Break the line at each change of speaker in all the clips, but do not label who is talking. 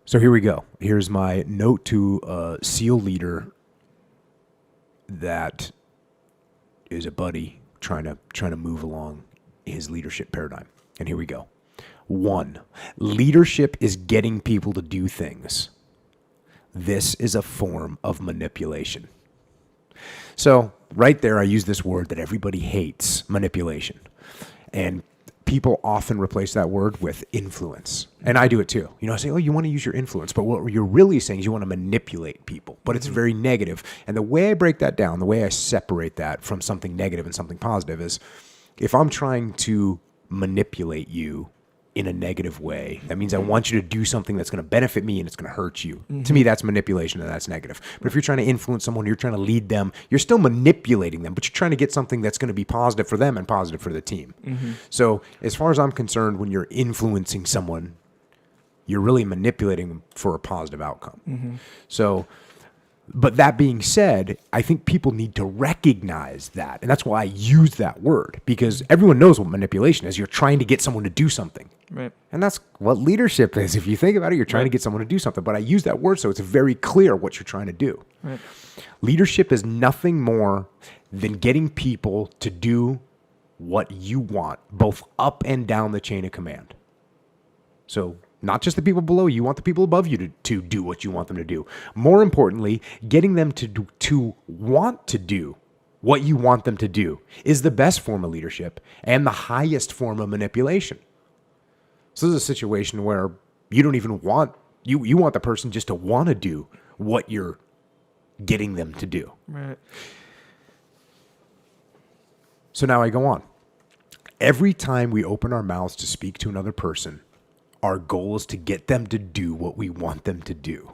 So here we go. Here's my note to a SEAL leader that is a buddy trying to move along his leadership paradigm. And here we go. 1, leadership is getting people to do things. This is a form of manipulation. So right there, I use this word that everybody hates, manipulation. And people often replace that word with influence. And I do it too. I say, oh, you want to use your influence. But what you're really saying is you want to manipulate people. But it's very negative. And the way I break that down, the way I separate that from something negative and something positive is if I'm trying to manipulate you in a negative way, that means I want you to do something that's going to benefit me and it's going to hurt you. To me, that's manipulation and that's negative. But if you're trying to influence someone, you're trying to lead them, you're still manipulating them, but you're trying to get something that's going to be positive for them and positive for the team. So as far as I'm concerned, when you're influencing someone, you're really manipulating them for a positive outcome. So, but that being said, I think people need to recognize that. And that's why I use that word, because everyone knows what manipulation is. You're trying to get someone to do something.
Right.
And that's what leadership is. If you think about it, you're trying to get someone to do something. But I use that word so it's very clear what you're trying to do.
Right.
Leadership is nothing more than getting people to do what you want, both up and down the chain of command. So not just the people below you, want the people above you to do what you want them to do. More importantly, getting them to want to do what you want them to do is the best form of leadership and the highest form of manipulation. So this is a situation where you don't even want, you want the person just to want to do what you're getting them to do.
Right.
So now I go on. Every time we open our mouths to speak to another person, our goal is to get them to do what we want them to do.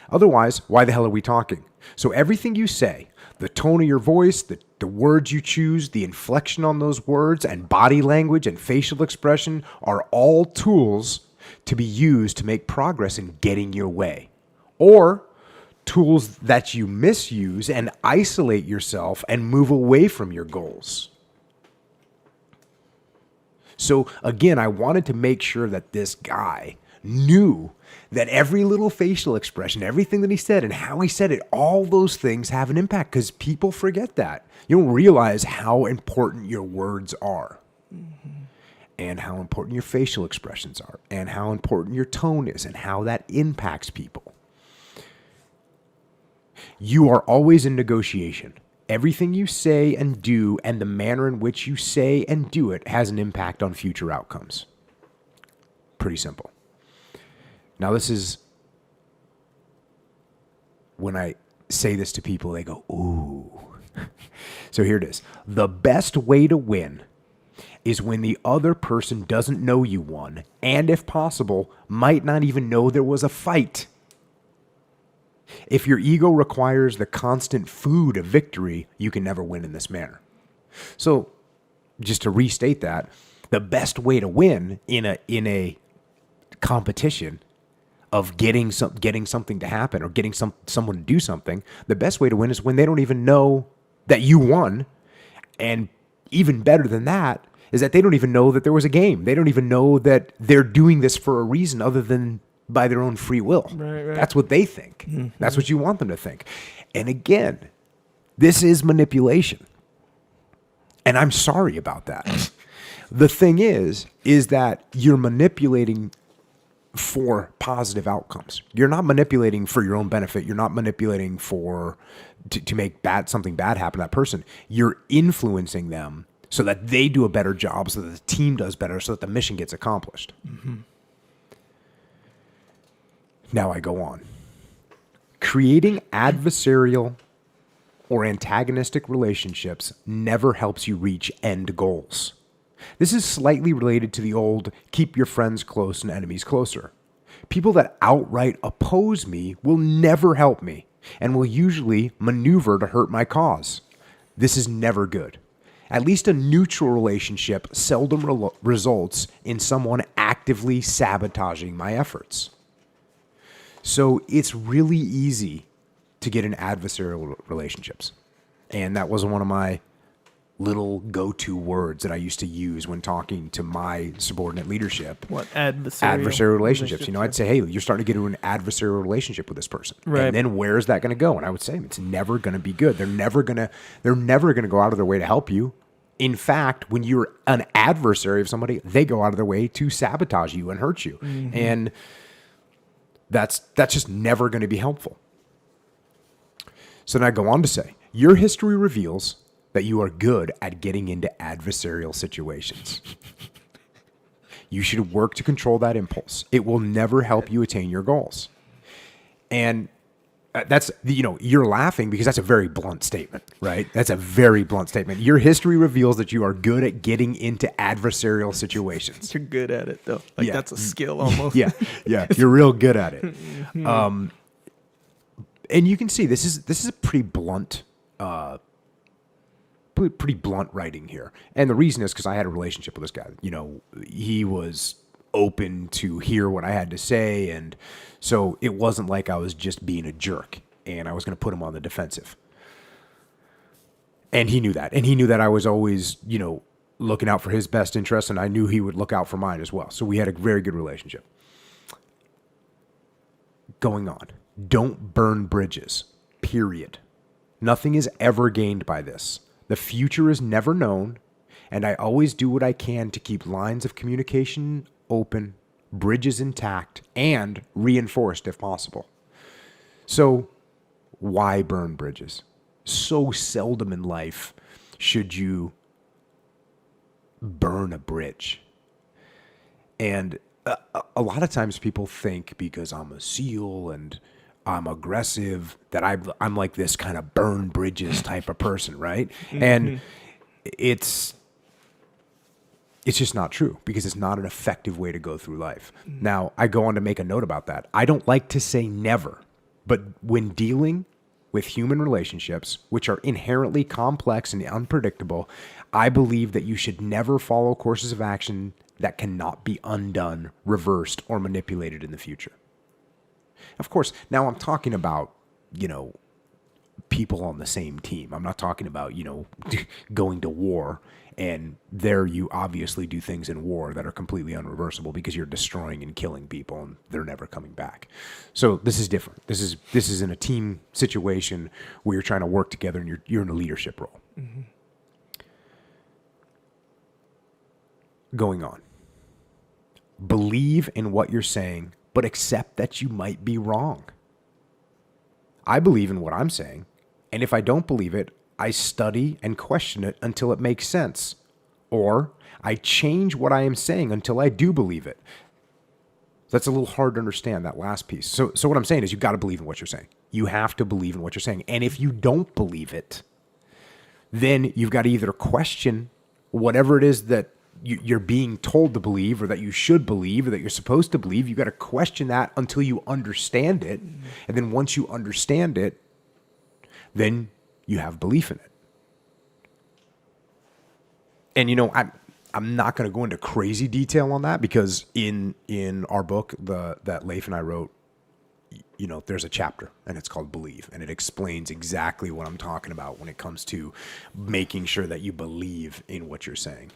Otherwise, why the hell are we talking? So everything you say, the tone of your voice, the words you choose, the inflection on those words, and body language and facial expression are all tools to be used to make progress in getting your way. Or tools that you misuse and isolate yourself and move away from your goals. So again, I wanted to make sure that this guy knew that every little facial expression, everything that he said and how he said it, all those things have an impact because people forget that. You don't realize how important your words are and how important your facial expressions are and how important your tone is and how that impacts people. You are always in negotiation. Everything you say and do and the manner in which you say and do it has an impact on future outcomes. Pretty simple. Now, this is when I say this to people, they go, ooh. So here it is. The best way to win is when the other person doesn't know you won and, if possible, might not even know there was a fight. If your ego requires the constant food of victory, you can never win in this manner. So, just to restate that, the best way to win in a competition of getting something to happen or getting someone to do something, the best way to win is when they don't even know that you won. And even better than that is that they don't even know that there was a game. They don't even know that they're doing this for a reason other than by their own free will.
Right.
That's what they think. That's what you want them to think. And again, this is manipulation. And I'm sorry about that. The thing is that you're manipulating for positive outcomes. You're not manipulating for your own benefit. You're not manipulating to make something bad happen to that person. You're influencing them so that they do a better job, so that the team does better, so that the mission gets accomplished. Now I go on. Creating adversarial or antagonistic relationships never helps you reach end goals. This is slightly related to the old keep your friends close and enemies closer. People that outright oppose me will never help me and will usually maneuver to hurt my cause. This is never good. At least a neutral relationship seldom results in someone actively sabotaging my efforts. So it's really easy to get in adversarial relationships. And that was one of my little go-to words that I used to use when talking to my subordinate leadership.
What? Adversarial
relationships. I'd say, hey, you're starting to get into an adversarial relationship with this person.
Right.
And then where's that going to go? And I would say it's never going to be good. They're never going to go out of their way to help you. In fact, when you're an adversary of somebody, they go out of their way to sabotage you and hurt you. Mm-hmm. And that's just never going to be helpful. So then I go on to say, your history reveals that you are good at getting into adversarial situations. You should work to control that impulse. It will never help you attain your goals. And that's, you're laughing because that's a very blunt statement, right? That's a very blunt statement. Your history reveals that you are good at getting into adversarial situations.
You're good at it, though. That's a skill almost.
Yeah. You're real good at it. And you can see this is a pretty blunt writing here. And the reason is because I had a relationship with this guy. He was open to hear what I had to say. And so it wasn't like I was just being a jerk and I was going to put him on the defensive. And he knew that. And he knew that I was always, looking out for his best interests. And I knew he would look out for mine as well. So we had a very good relationship. Going on. Don't burn bridges. Period. Nothing is ever gained by this. The future is never known, and I always do what I can to keep lines of communication open, bridges intact, and reinforced if possible. So, why burn bridges? So seldom in life should you burn a bridge. And a lot of times people think because I'm a SEAL and I'm aggressive, that I'm like this kind of burn bridges type of person, right? Mm-hmm. And it's just not true because it's not an effective way to go through life. Mm-hmm. Now, I go on to make a note about that. I don't like to say never, but when dealing with human relationships, which are inherently complex and unpredictable, I believe that you should never follow courses of action that cannot be undone, reversed, or manipulated in the future. Of course, now I'm talking about, people on the same team. I'm not talking about, going to war, and there you obviously do things in war that are completely unreversible because you're destroying and killing people and they're never coming back. So this is different. This is in a team situation where you're trying to work together and you're in a leadership role. Mm-hmm. Going on. Believe in what you're saying, but accept that you might be wrong. I believe in what I'm saying, and if I don't believe it, I study and question it until it makes sense. Or I change what I am saying until I do believe it. That's a little hard to understand, that last piece. So what I'm saying is you've got to believe in what you're saying. You have to believe in what you're saying. And if you don't believe it, then you've got to either question whatever it is that you're being told to believe or that you should believe or that you're supposed to believe. You've got to question that until you understand it. And then once you understand it, then you have belief in it. And, I'm not going to go into crazy detail on that because in our book that Leif and I wrote, there's a chapter and it's called Believe, and it explains exactly what I'm talking about when it comes to making sure that you believe in what you're saying.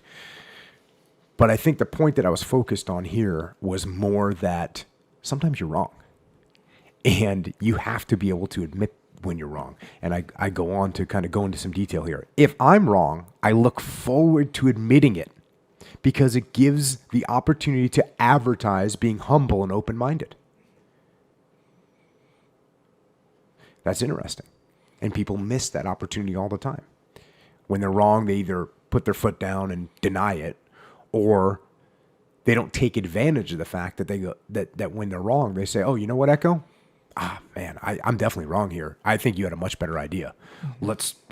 But I think the point that I was focused on here was more that sometimes you're wrong. And you have to be able to admit when you're wrong. And I go on to kind of go into some detail here. If I'm wrong, I look forward to admitting it because it gives the opportunity to advertise being humble and open-minded. That's interesting. And people miss that opportunity all the time. When they're wrong, they either put their foot down and deny it, or they don't take advantage of the fact that they go that when they're wrong, they say, "Oh, you know what, Echo? Man, I'm definitely wrong here. I think you had a much better idea.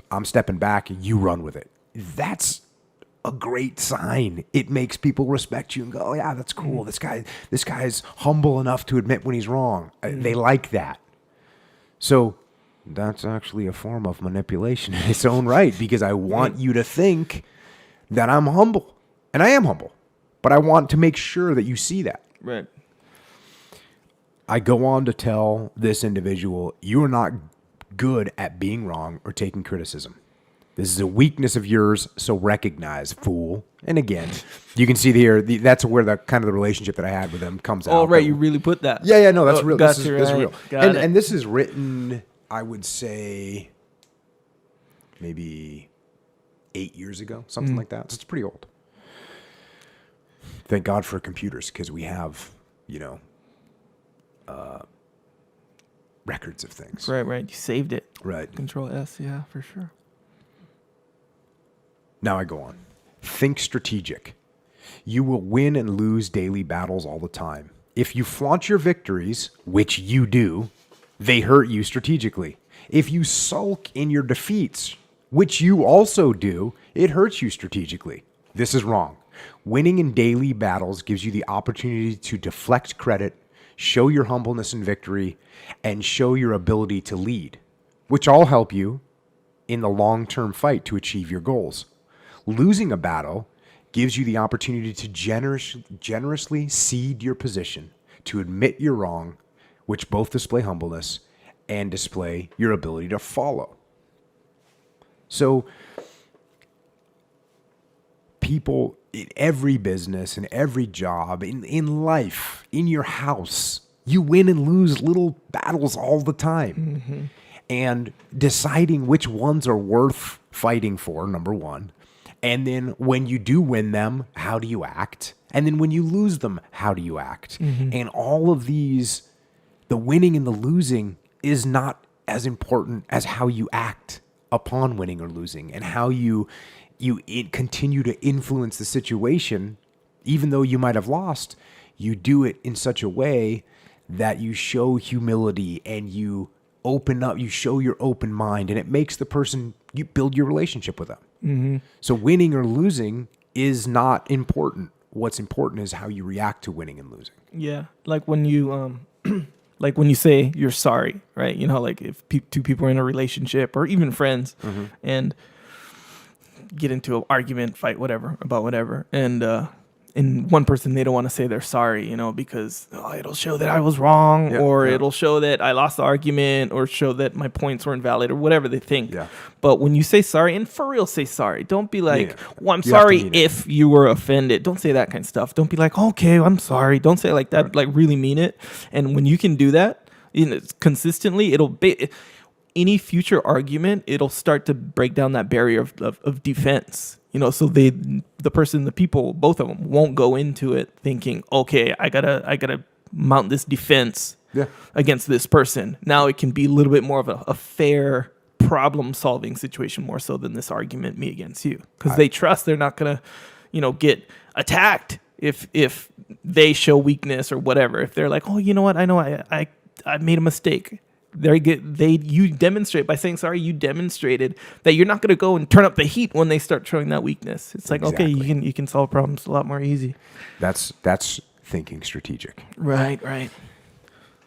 I'm stepping back and you run with it." That's a great sign. It makes people respect you and go, "Oh yeah, that's cool. This guy's humble enough to admit when he's wrong." They like that. So that's actually a form of manipulation in its own right, because I want you to think that I'm humble. And I am humble, but I want to make sure that you see that.
Right.
I go on to tell this individual, you are not good at being wrong or taking criticism. This is a weakness of yours, so recognize, fool. And again, you can see here, that's where the kind of the relationship that I had with him comes out.
Oh, right. You really put that.
Yeah, no, that's real.
This
is
right.
real. And this is written, I would say, maybe 8 years ago, something like that. So it's pretty old. Thank God for computers, because we have, records of things.
Right. You saved it.
Right.
Control S, yeah, for sure.
Now I go on. Think strategic. You will win and lose daily battles all the time. If you flaunt your victories, which you do, they hurt you strategically. If you sulk in your defeats, which you also do, it hurts you strategically. This is wrong. Winning in daily battles gives you the opportunity to deflect credit, show your humbleness in victory, and show your ability to lead, which all help you in the long-term fight to achieve your goals. Losing a battle gives you the opportunity to generously cede your position, to admit you're wrong, which both display humbleness and display your ability to follow. So, people in every business, in every job, in life, in your house, you win and lose little battles all the time. Mm-hmm. And deciding which ones are worth fighting for, number one. And then when you do win them, how do you act? And then when you lose them, how do you act? Mm-hmm. And all of these, the winning and the losing is not as important as how you act upon winning or losing, and how you continue to influence the situation. Even though you might have lost, you do it in such a way that you show humility and you open up, you show your open mind, and it makes the person, you build your relationship with them. Mm-hmm. So winning or losing is not important. What's important is how you react to winning and losing.
Yeah. Like when you, like when you say you're sorry, right? Like if two people are in a relationship or even friends mm-hmm. and get into an argument, fight, whatever, about whatever. And one person, they don't want to say they're sorry, because it'll show that I was wrong, it'll show that I lost the argument, or show that my points were invalid, or whatever they think. Yeah. But when you say sorry, and for real say sorry, don't be like, well, I'm sorry if you were offended. Don't say that kind of stuff. Don't be like, okay, I'm sorry. Don't say it like that. Right. Like really mean it. And when you can do that consistently, it'll be any future argument, it'll start to break down that barrier of defense. So the person, the people, both of them won't go into it thinking, okay, I gotta mount this defense against this person. Now it can be a little bit more of a fair problem-solving situation, more so than this argument me against you, because they trust they're not gonna, get attacked if they show weakness or whatever. If they're like, oh, you know what, I know I made a mistake. You demonstrate by saying sorry. You demonstrated that you're not going to go and turn up the heat when they start showing that weakness. It's like, exactly. Okay, you can solve problems a lot more easy.
That's thinking strategic.
Right.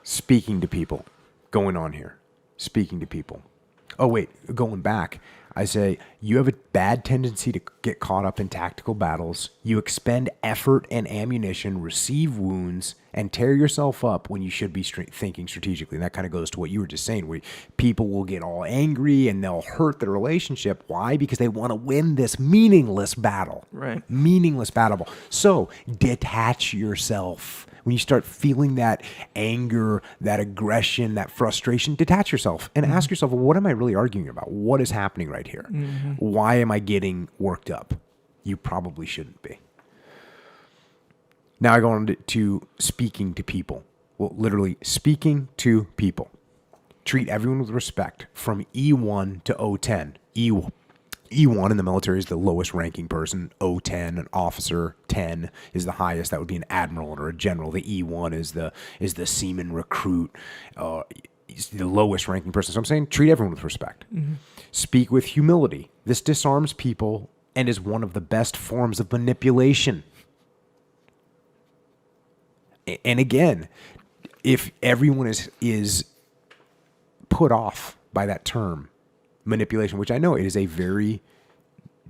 Speaking to people, going on here. Speaking to people. Oh wait, going back. I say, you have a bad tendency to get caught up in tactical battles. You expend effort and ammunition, receive wounds, and tear yourself up when you should be thinking strategically. And that kind of goes to what you were just saying, where people will get all angry and they'll hurt their relationship. Why? Because they want to win this meaningless battle.
Right.
Meaningless battle. So detach yourself. When you start feeling that anger, that aggression, that frustration, detach yourself and ask yourself, well, what am I really arguing about? What is happening right here? Mm-hmm. Why am I getting worked up? You probably shouldn't be. Now I go on to speaking to people. Well, literally speaking to people. Treat everyone with respect from E1 to O10. E1 in the military is the lowest ranking person. O10, an officer. 10 is the highest. That would be an admiral or a general. The E1 is the seaman recruit. He's the lowest ranking person. So I'm saying treat everyone with respect. Mm-hmm. Speak with humility. This disarms people and is one of the best forms of manipulation. And again, if everyone is put off by that term, manipulation, which I know it is a very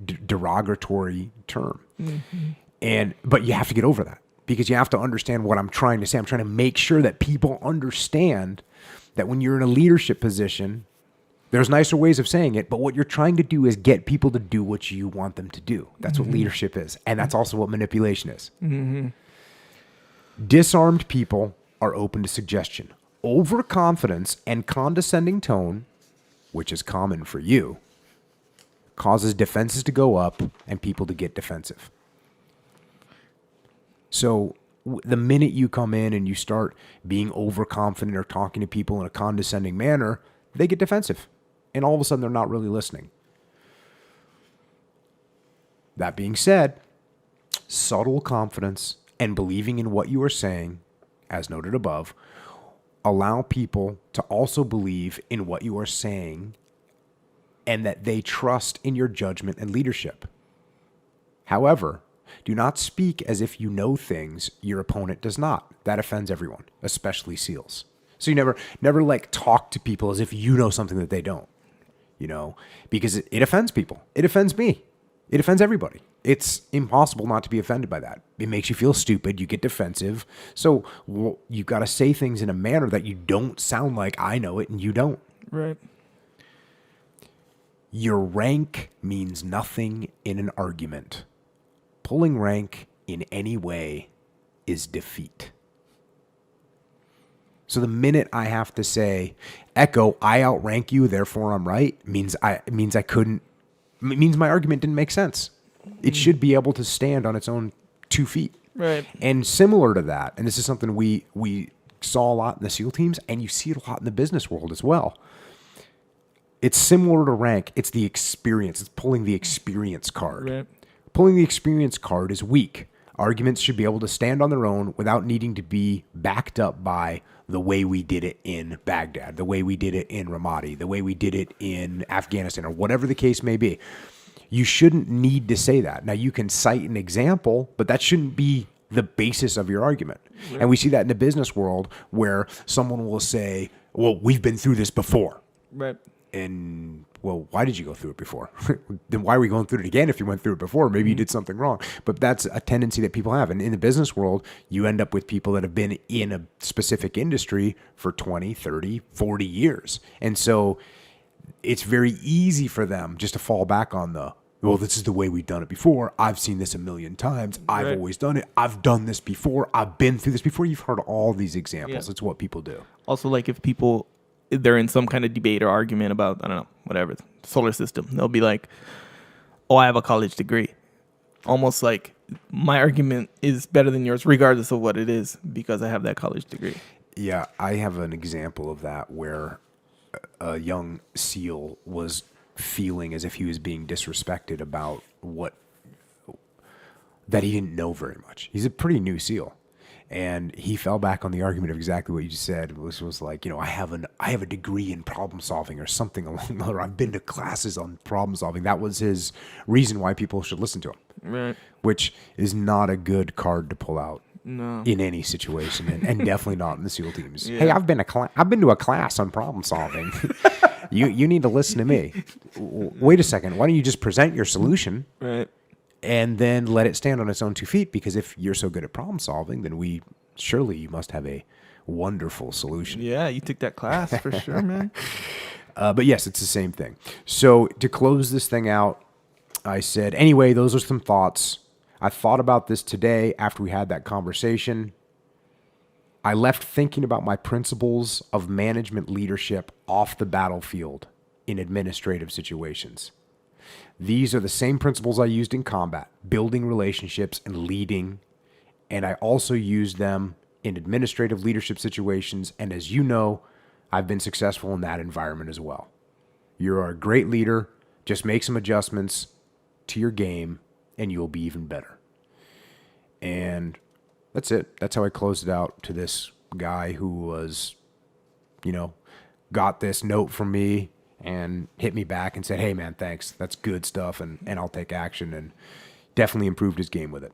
derogatory term. Mm-hmm. But you have to get over that, because you have to understand what I'm trying to say. I'm trying to make sure that people understand that when you're in a leadership position, There's nicer ways of saying it, but what you're trying to do is get people to do what you want them to do. That's what leadership is. And that's also what manipulation is. Disarmed people are open to suggestion. Overconfidence and condescending tone, which is common for you, causes defenses to go up and people to get defensive. So the minute you come in and you start being overconfident or talking to people in a condescending manner, they get defensive. And all of a sudden, they're not really listening. That being said, subtle confidence and believing in what you are saying, as noted above, allow people to also believe in what you are saying and that they trust in your judgment and leadership. However, do not speak as if you know things your opponent does not. That offends everyone, especially SEALs. So you never like talk to people as if you know something that they don't, because it offends people. It offends me. It offends everybody. It's impossible not to be offended by that. It makes you feel stupid. You get defensive. So you've got to say things in a manner that you don't sound like I know it and you don't.
Right.
Your rank means nothing in an argument. Pulling rank in any way is defeat. So the minute I have to say, Echo, I outrank you, therefore I'm right, means my argument didn't make sense. It should be able to stand on its own 2 feet.
Right.
And similar to that, and this is something we saw a lot in the SEAL teams, and you see it a lot in the business world as well. It's similar to rank. It's the experience. It's pulling the experience card.
Right.
Pulling the experience card is weak. Arguments should be able to stand on their own without needing to be backed up by the way we did it in Baghdad, the way we did it in Ramadi, the way we did it in Afghanistan, or whatever the case may be. You shouldn't need to say that. Now, you can cite an example, but that shouldn't be the basis of your argument. Right. And we see that in the business world where someone will say, well, we've been through this before.
Right.
And, well, why did you go through it before? Then why are we going through it again if you went through it before? Maybe you did something wrong. But that's a tendency that people have. And in the business world, you end up with people that have been in a specific industry for 20, 30, 40 years. And so it's very easy for them just to fall back on well, this is the way we've done it before. I've seen this a million times. I've always done it. I've done this before. I've been through this before. You've heard all these examples. Yeah. It's what people do.
Also, like if they're in some kind of debate or argument about, I don't know, whatever, solar system, they'll be like, oh, I have a college degree. Almost like my argument is better than yours, regardless of what it is, because I have that college degree.
Yeah, I have an example of that where a young SEAL was feeling as if he was being disrespected about that he didn't know very much. He's a pretty new SEAL. And he fell back on the argument of exactly what you just said, which was like, I have a degree in problem solving or something along the other. I've been to classes on problem solving. That was his reason why people should listen to him.
Right. Which
is not a good card to pull out.
No.
In any situation, and definitely not in the SEAL teams. Yeah. Hey, I've been to a class on problem solving. You need to listen to me. Wait a second. Why don't you just present your solution?
Right.
And then let it stand on its own 2 feet, because if you're so good at problem solving, then surely you must have a wonderful solution.
Yeah, you took that class for sure, man.
But yes, it's the same thing. So to close this thing out, I said, anyway, those are some thoughts. I thought about this today after we had that conversation. I left thinking about my principles of management leadership off the battlefield in administrative situations. These are the same principles I used in combat, building relationships and leading, and I also use them in administrative leadership situations, and as you know, I've been successful in that environment as well. You're a great leader. Just make some adjustments to your game, and you'll be even better. And that's it. That's how I closed it out to this guy who was, got this note from me and hit me back and said, hey, man, thanks. That's good stuff, and I'll take action, and definitely improved his game with it.